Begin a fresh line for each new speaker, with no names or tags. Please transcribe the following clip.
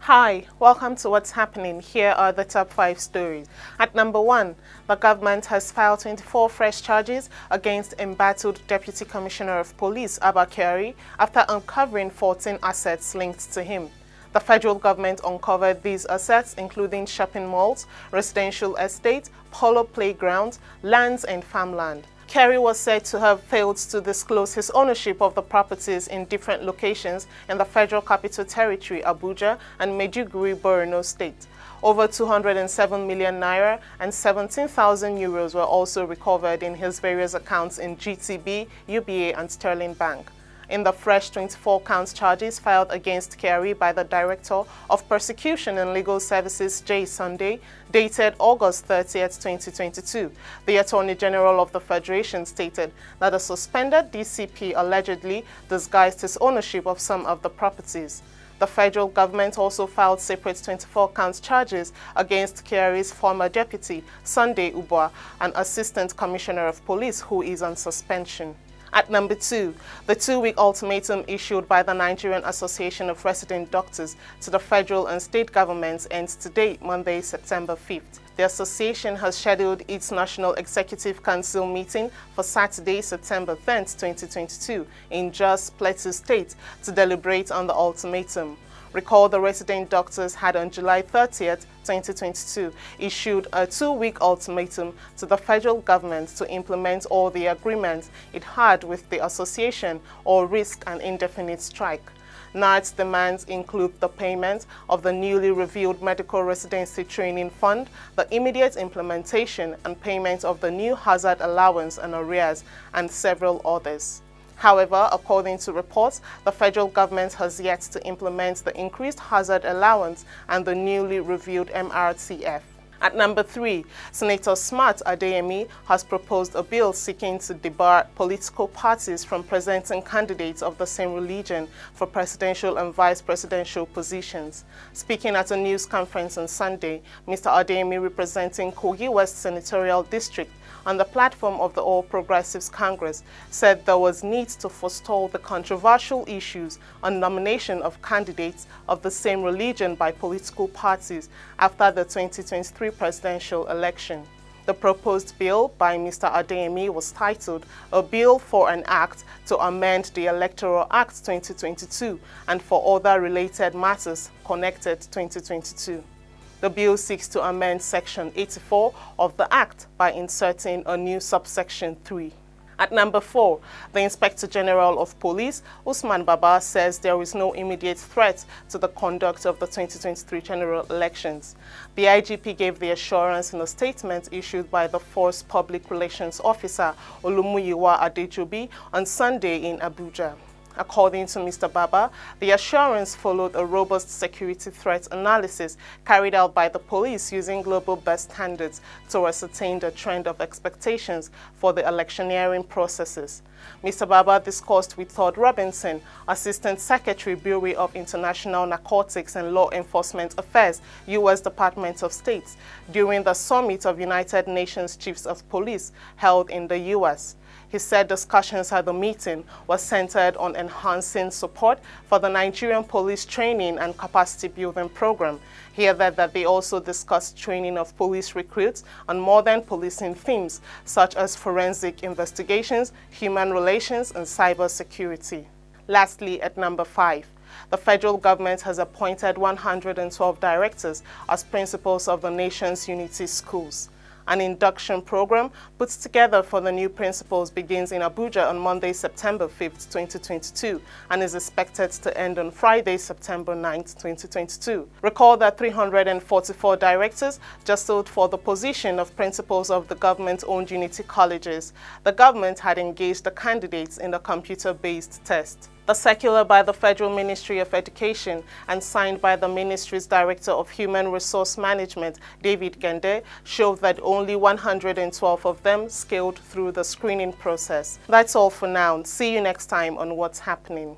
Hi, welcome to What's Happening. Here are the top 5 stories. At number 1, the government has filed 24 fresh charges against embattled Deputy Commissioner of Police Abba Kyari after uncovering 14 assets linked to him. The federal government uncovered these assets, including shopping malls, residential estates, polo playgrounds, lands and farmland. Kyari was said to have failed to disclose his ownership of the properties in different locations in the Federal Capital Territory, Abuja, and Maiduguri, Borno State. Over 207 million naira and 17,000 euros were also recovered in his various accounts in GTB, UBA, and Sterling Bank. In the fresh 24-count charges filed against Kyari by the Director of Prosecution and Legal Services, J. Sunday, dated August 30, 2022, the Attorney General of the Federation stated that a suspended DCP allegedly disguised his ownership of some of the properties. The federal government also filed separate 24-count charges against Kyari's former deputy, Sunday Ubwa, an Assistant Commissioner of Police who is on suspension. At number 2, the 2-week ultimatum issued by the Nigerian Association of Resident Doctors to the federal and state governments ends today, Monday, September 5th. The association has scheduled its National Executive Council meeting for Saturday, September 10th, 2022 in Jos, Plateau State to deliberate on the ultimatum. Recall the resident doctors had on July 30th, 2022, issued a 2-week ultimatum to the federal government to implement all the agreements it had with the association or risk an indefinite strike. Now its demands include the payment of the newly reviewed Medical Residency Training Fund, the immediate implementation and payment of the new hazard allowance and arrears, and several others. However, according to reports, the federal government has yet to implement the increased hazard allowance and the newly reviewed MRTF. At number 3, Senator Smart Adeyemi has proposed a bill seeking to debar political parties from presenting candidates of the same religion for presidential and vice presidential positions. Speaking at a news conference on Sunday, Mr. Adeyemi, representing Kogi West Senatorial District, on the platform of the All Progressives Congress, said there was need to forestall the controversial issues on nomination of candidates of the same religion by political parties after the 2023 presidential election. The proposed bill by Mr. Adeyemi was titled A Bill for an Act to Amend the Electoral Act 2022 and for other related matters connected 2022. The bill seeks to amend Section 84 of the Act by inserting a new subsection 3. At number 4, the Inspector General of Police, Usman Baba, says there is no immediate threat to the conduct of the 2023 general elections. The IGP gave the assurance in a statement issued by the Force Public Relations Officer, Olumuyiwa Adejobi, on Sunday in Abuja. According to Mr. Baba, the assurance followed a robust security threat analysis carried out by the police using global best standards to ascertain the trend of expectations for the electioneering processes. Mr. Baba discussed with Todd Robinson, Assistant Secretary, Bureau of International Narcotics and Law Enforcement Affairs, U.S. Department of State, during the Summit of United Nations Chiefs of Police held in the U.S. He said discussions at the meeting were centered on enhancing support for the Nigerian police training and capacity building program. He added that they also discussed training of police recruits on modern policing themes such as forensic investigations, human relations, and cyber security. Lastly, at number 5, the federal government has appointed 112 directors as principals of the nation's unity schools. An induction program put together for the new principals begins in Abuja on Monday, September 5th, 2022, and is expected to end on Friday, September 9th, 2022. Recall that 344 directors jostled for the position of principals of the government-owned unity colleges. The government had engaged the candidates in a computer-based test. The circular by the Federal Ministry of Education and signed by the ministry's Director of Human Resource Management, David Gende, showed that only 112 of them scaled through the screening process. That's all for now. See you next time on What's Happening.